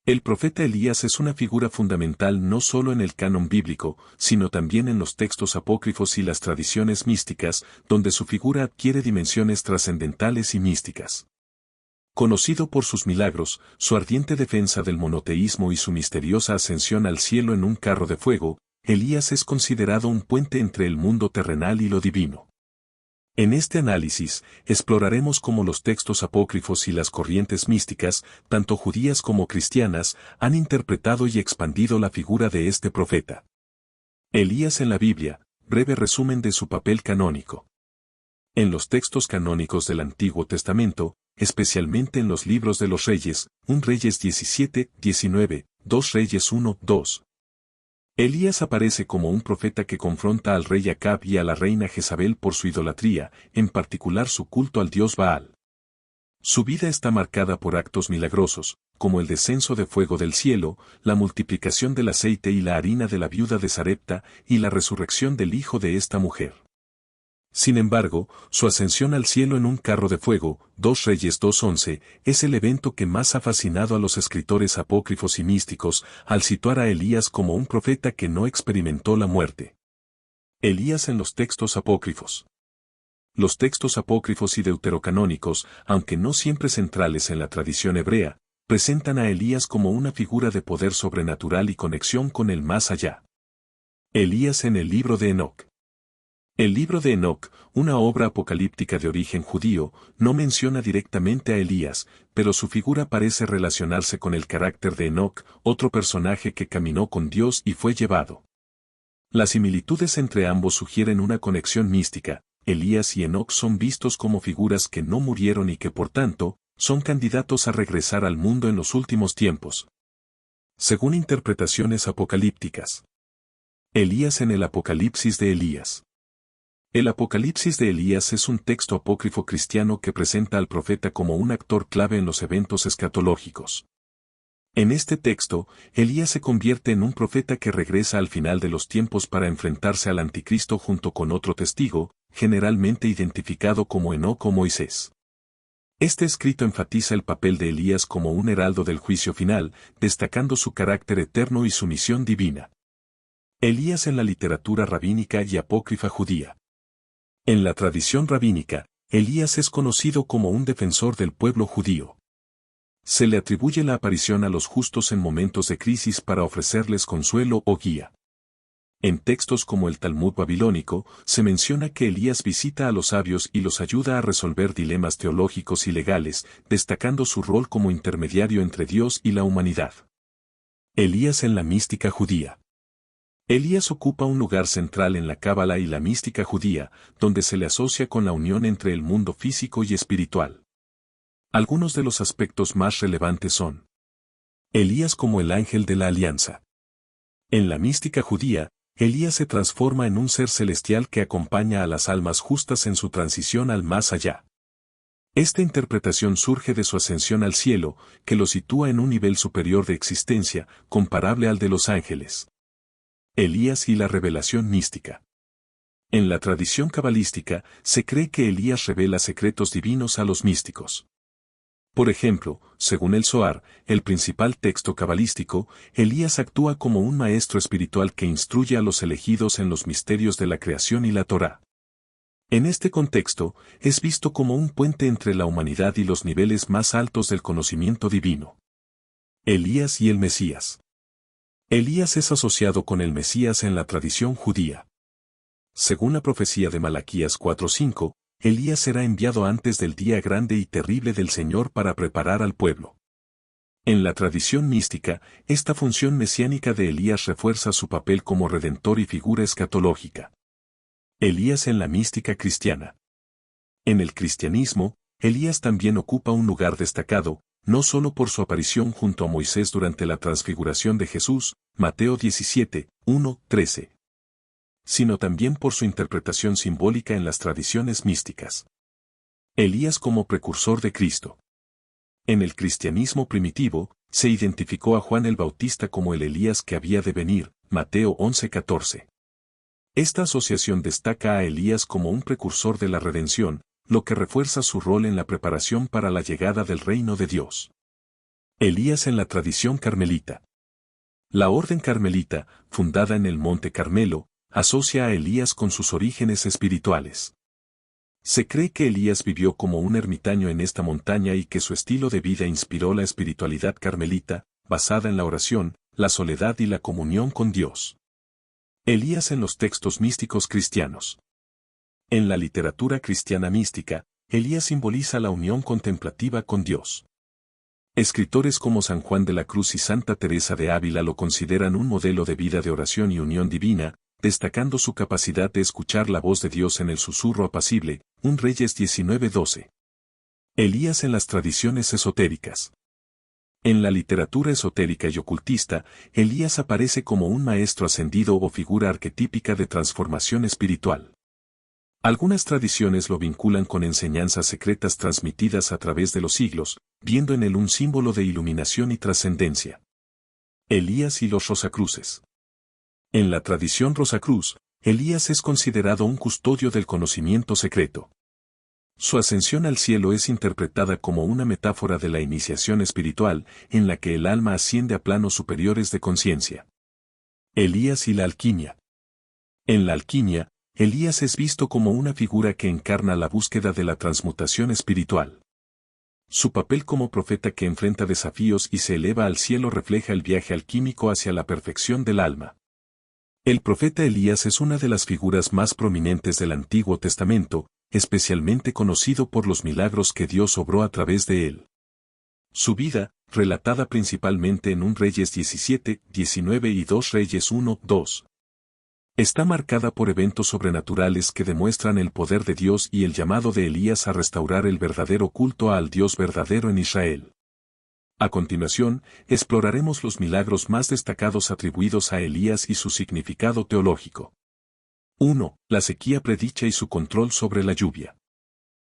El profeta Elías es una figura fundamental no solo en el canon bíblico, sino también en los textos apócrifos y las tradiciones místicas, donde su figura adquiere dimensiones trascendentales y místicas. Conocido por sus milagros, su ardiente defensa del monoteísmo y su misteriosa ascensión al cielo en un carro de fuego, Elías es considerado un puente entre el mundo terrenal y lo divino. En este análisis, exploraremos cómo los textos apócrifos y las corrientes místicas, tanto judías como cristianas, han interpretado y expandido la figura de este profeta. Elías en la Biblia, breve resumen de su papel canónico. En los textos canónicos del Antiguo Testamento, especialmente en los libros de los Reyes, 1 Reyes 17, 19, 2 Reyes 1, 2. Elías aparece como un profeta que confronta al rey Acab y a la reina Jezabel por su idolatría, en particular su culto al dios Baal. Su vida está marcada por actos milagrosos, como el descenso de fuego del cielo, la multiplicación del aceite y la harina de la viuda de Sarepta, y la resurrección del hijo de esta mujer. Sin embargo, su ascensión al cielo en un carro de fuego, 2 Reyes 2:11, es el evento que más ha fascinado a los escritores apócrifos y místicos, al situar a Elías como un profeta que no experimentó la muerte. Elías en los textos apócrifos. Los textos apócrifos y deuterocanónicos, aunque no siempre centrales en la tradición hebrea, presentan a Elías como una figura de poder sobrenatural y conexión con el más allá. Elías en el libro de Enoc. El libro de Enoc, una obra apocalíptica de origen judío, no menciona directamente a Elías, pero su figura parece relacionarse con el carácter de Enoc, otro personaje que caminó con Dios y fue llevado. Las similitudes entre ambos sugieren una conexión mística. Elías y Enoc son vistos como figuras que no murieron y que por tanto, son candidatos a regresar al mundo en los últimos tiempos. Según interpretaciones apocalípticas. Elías en el Apocalipsis de Elías. El Apocalipsis de Elías es un texto apócrifo cristiano que presenta al profeta como un actor clave en los eventos escatológicos. En este texto, Elías se convierte en un profeta que regresa al final de los tiempos para enfrentarse al anticristo junto con otro testigo, generalmente identificado como Enoc o Moisés. Este escrito enfatiza el papel de Elías como un heraldo del juicio final, destacando su carácter eterno y su misión divina. Elías en la literatura rabínica y apócrifa judía. En la tradición rabínica, Elías es conocido como un defensor del pueblo judío. Se le atribuye la aparición a los justos en momentos de crisis para ofrecerles consuelo o guía. En textos como el Talmud babilónico, se menciona que Elías visita a los sabios y los ayuda a resolver dilemas teológicos y legales, destacando su rol como intermediario entre Dios y la humanidad. Elías en la mística judía. Elías ocupa un lugar central en la Cábala y la mística judía, donde se le asocia con la unión entre el mundo físico y espiritual. Algunos de los aspectos más relevantes son: Elías como el ángel de la alianza. En la mística judía, Elías se transforma en un ser celestial que acompaña a las almas justas en su transición al más allá. Esta interpretación surge de su ascensión al cielo, que lo sitúa en un nivel superior de existencia, comparable al de los ángeles. Elías y la revelación mística. En la tradición cabalística, se cree que Elías revela secretos divinos a los místicos. Por ejemplo, según el Zohar, el principal texto cabalístico, Elías actúa como un maestro espiritual que instruye a los elegidos en los misterios de la creación y la Torá. En este contexto, es visto como un puente entre la humanidad y los niveles más altos del conocimiento divino. Elías y el Mesías. Elías es asociado con el Mesías en la tradición judía. Según la profecía de Malaquías 4:5, Elías será enviado antes del día grande y terrible del Señor para preparar al pueblo. En la tradición mística, esta función mesiánica de Elías refuerza su papel como redentor y figura escatológica. Elías en la mística cristiana. En el cristianismo, Elías también ocupa un lugar destacado, no solo por su aparición junto a Moisés durante la transfiguración de Jesús, Mateo 17, 1, 13, sino también por su interpretación simbólica en las tradiciones místicas. Elías como precursor de Cristo. En el cristianismo primitivo, se identificó a Juan el Bautista como el Elías que había de venir, Mateo 11:14. Esta asociación destaca a Elías como un precursor de la redención, lo que refuerza su rol en la preparación para la llegada del reino de Dios. Elías en la tradición carmelita. La orden carmelita, fundada en el Monte Carmelo, asocia a Elías con sus orígenes espirituales. Se cree que Elías vivió como un ermitaño en esta montaña y que su estilo de vida inspiró la espiritualidad carmelita, basada en la oración, la soledad y la comunión con Dios. Elías en los textos místicos cristianos. En la literatura cristiana mística, Elías simboliza la unión contemplativa con Dios. Escritores como San Juan de la Cruz y Santa Teresa de Ávila lo consideran un modelo de vida de oración y unión divina, destacando su capacidad de escuchar la voz de Dios en el susurro apacible, 1 Reyes 19:12. Elías en las tradiciones esotéricas. En la literatura esotérica y ocultista, Elías aparece como un maestro ascendido o figura arquetípica de transformación espiritual. Algunas tradiciones lo vinculan con enseñanzas secretas transmitidas a través de los siglos, viendo en él un símbolo de iluminación y trascendencia. Elías y los Rosacruces. En la tradición Rosacruz, Elías es considerado un custodio del conocimiento secreto. Su ascensión al cielo es interpretada como una metáfora de la iniciación espiritual, en la que el alma asciende a planos superiores de conciencia. Elías y la alquimia. En la alquimia, Elías es visto como una figura que encarna la búsqueda de la transmutación espiritual. Su papel como profeta que enfrenta desafíos y se eleva al cielo refleja el viaje alquímico hacia la perfección del alma. El profeta Elías es una de las figuras más prominentes del Antiguo Testamento, especialmente conocido por los milagros que Dios obró a través de él. Su vida, relatada principalmente en 1 Reyes 17, 19 y 2 Reyes 1, 2, está marcada por eventos sobrenaturales que demuestran el poder de Dios y el llamado de Elías a restaurar el verdadero culto al Dios verdadero en Israel. A continuación, exploraremos los milagros más destacados atribuidos a Elías y su significado teológico. 1. La sequía predicha y su control sobre la lluvia.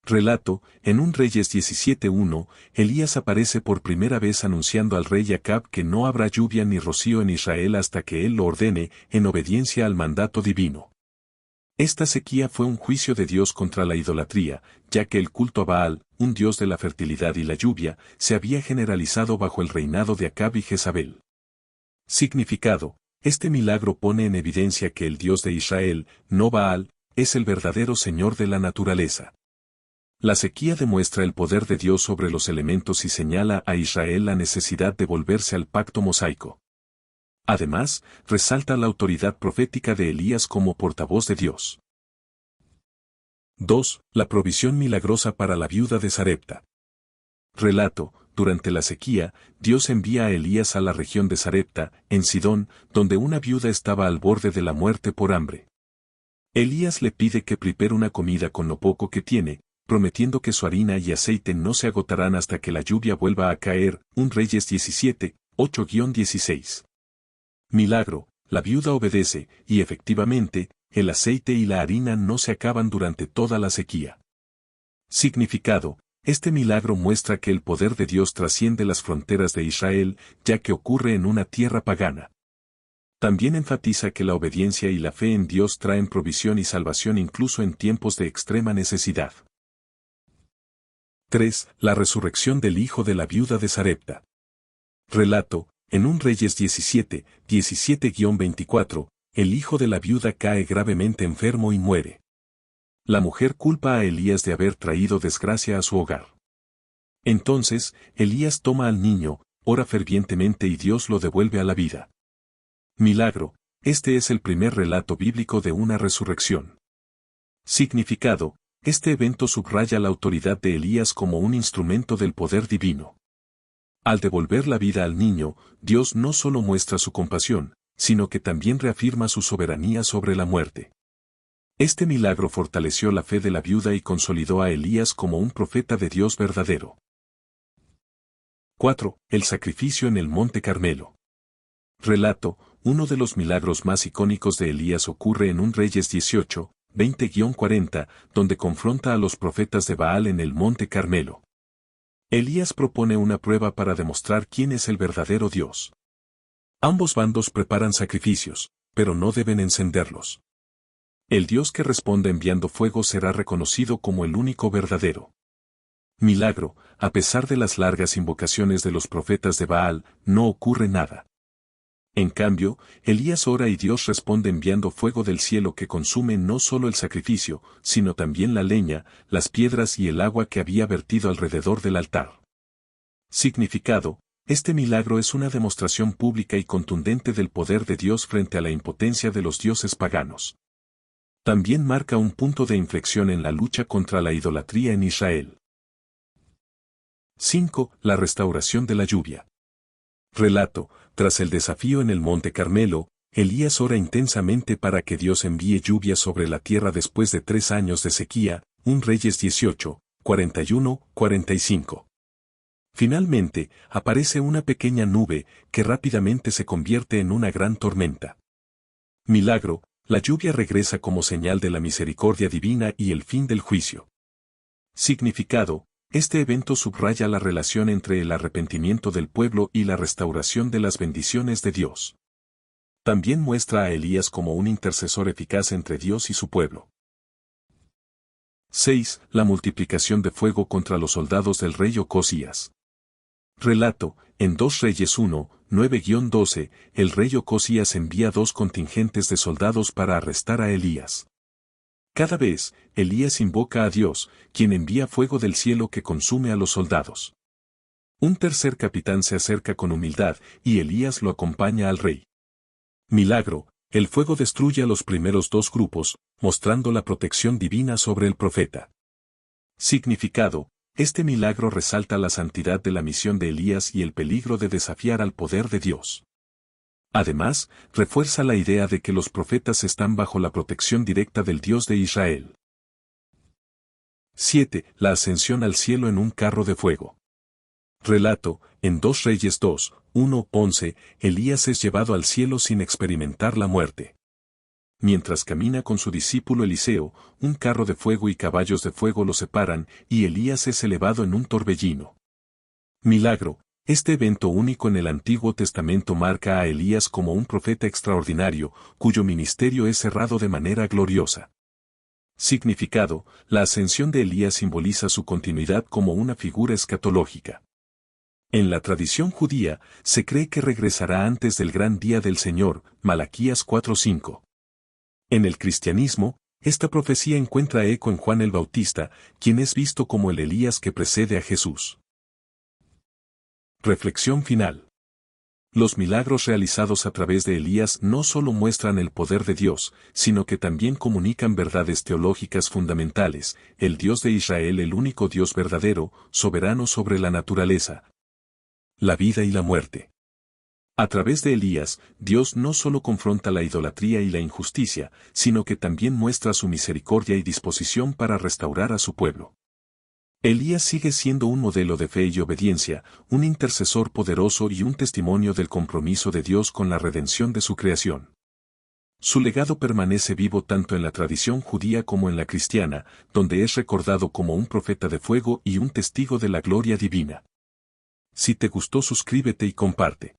Relato, en 1 Reyes 17:1, Elías aparece por primera vez anunciando al rey Acab que no habrá lluvia ni rocío en Israel hasta que él lo ordene, en obediencia al mandato divino. Esta sequía fue un juicio de Dios contra la idolatría, ya que el culto a Baal, un dios de la fertilidad y la lluvia, se había generalizado bajo el reinado de Acab y Jezabel. Significado: este milagro pone en evidencia que el Dios de Israel, no Baal, es el verdadero Señor de la naturaleza. La sequía demuestra el poder de Dios sobre los elementos y señala a Israel la necesidad de volverse al pacto mosaico. Además, resalta la autoridad profética de Elías como portavoz de Dios. 2. La provisión milagrosa para la viuda de Sarepta. Relato, durante la sequía, Dios envía a Elías a la región de Sarepta, en Sidón, donde una viuda estaba al borde de la muerte por hambre. Elías le pide que prepare una comida con lo poco que tiene, prometiendo que su harina y aceite no se agotarán hasta que la lluvia vuelva a caer, 1 Reyes 17, 8-16. Milagro, la viuda obedece, y efectivamente, el aceite y la harina no se acaban durante toda la sequía. Significado: este milagro muestra que el poder de Dios trasciende las fronteras de Israel, ya que ocurre en una tierra pagana. También enfatiza que la obediencia y la fe en Dios traen provisión y salvación incluso en tiempos de extrema necesidad. 3. La resurrección del hijo de la viuda de Sarepta. Relato, en 1 Reyes 17, 17-24, el hijo de la viuda cae gravemente enfermo y muere. La mujer culpa a Elías de haber traído desgracia a su hogar. Entonces, Elías toma al niño, ora fervientemente y Dios lo devuelve a la vida. Milagro, este es el primer relato bíblico de una resurrección. Significado: este evento subraya la autoridad de Elías como un instrumento del poder divino. Al devolver la vida al niño, Dios no solo muestra su compasión, sino que también reafirma su soberanía sobre la muerte. Este milagro fortaleció la fe de la viuda y consolidó a Elías como un profeta de Dios verdadero. 4. El sacrificio en el Monte Carmelo. Relato, uno de los milagros más icónicos de Elías ocurre en 1 Reyes 18, 20-40, donde confronta a los profetas de Baal en el Monte Carmelo. Elías propone una prueba para demostrar quién es el verdadero Dios. Ambos bandos preparan sacrificios, pero no deben encenderlos. El Dios que responda enviando fuego será reconocido como el único verdadero. Milagro, a pesar de las largas invocaciones de los profetas de Baal, no ocurre nada. En cambio, Elías ora y Dios responde enviando fuego del cielo que consume no solo el sacrificio, sino también la leña, las piedras y el agua que había vertido alrededor del altar. Significado: este milagro es una demostración pública y contundente del poder de Dios frente a la impotencia de los dioses paganos. También marca un punto de inflexión en la lucha contra la idolatría en Israel. 5. La restauración de la lluvia. Relato: tras el desafío en el Monte Carmelo, Elías ora intensamente para que Dios envíe lluvia sobre la tierra después de 3 años de sequía, 1 Reyes 18, 41-45. Finalmente, aparece una pequeña nube, que rápidamente se convierte en una gran tormenta. Milagro: la lluvia regresa como señal de la misericordia divina y el fin del juicio. Significado: este evento subraya la relación entre el arrepentimiento del pueblo y la restauración de las bendiciones de Dios. También muestra a Elías como un intercesor eficaz entre Dios y su pueblo. 6. La multiplicación de fuego contra los soldados del rey Ocosías. Relato: en 2 Reyes 1, 9-12, el rey Ocosías envía 2 contingentes de soldados para arrestar a Elías. Cada vez, Elías invoca a Dios, quien envía fuego del cielo que consume a los soldados. Un tercer capitán se acerca con humildad, y Elías lo acompaña al rey. Milagro: el fuego destruye a los primeros 2 grupos, mostrando la protección divina sobre el profeta. Significado: este milagro resalta la santidad de la misión de Elías y el peligro de desafiar al poder de Dios. Además, refuerza la idea de que los profetas están bajo la protección directa del Dios de Israel. 7. La ascensión al cielo en un carro de fuego. Relato: en 2 Reyes 2, 1-11, Elías es llevado al cielo sin experimentar la muerte. Mientras camina con su discípulo Eliseo, un carro de fuego y caballos de fuego lo separan, y Elías es elevado en un torbellino. Milagro: este evento único en el Antiguo Testamento marca a Elías como un profeta extraordinario, cuyo ministerio es cerrado de manera gloriosa. Significado: la ascensión de Elías simboliza su continuidad como una figura escatológica. En la tradición judía, se cree que regresará antes del gran día del Señor, Malaquías 4:5. En el cristianismo, esta profecía encuentra eco en Juan el Bautista, quien es visto como el Elías que precede a Jesús. Reflexión final. Los milagros realizados a través de Elías no solo muestran el poder de Dios, sino que también comunican verdades teológicas fundamentales: el Dios de Israel, el único Dios verdadero, soberano sobre la naturaleza, la vida y la muerte. A través de Elías, Dios no solo confronta la idolatría y la injusticia, sino que también muestra su misericordia y disposición para restaurar a su pueblo. Elías sigue siendo un modelo de fe y obediencia, un intercesor poderoso y un testimonio del compromiso de Dios con la redención de su creación. Su legado permanece vivo tanto en la tradición judía como en la cristiana, donde es recordado como un profeta de fuego y un testigo de la gloria divina. Si te gustó, suscríbete y comparte.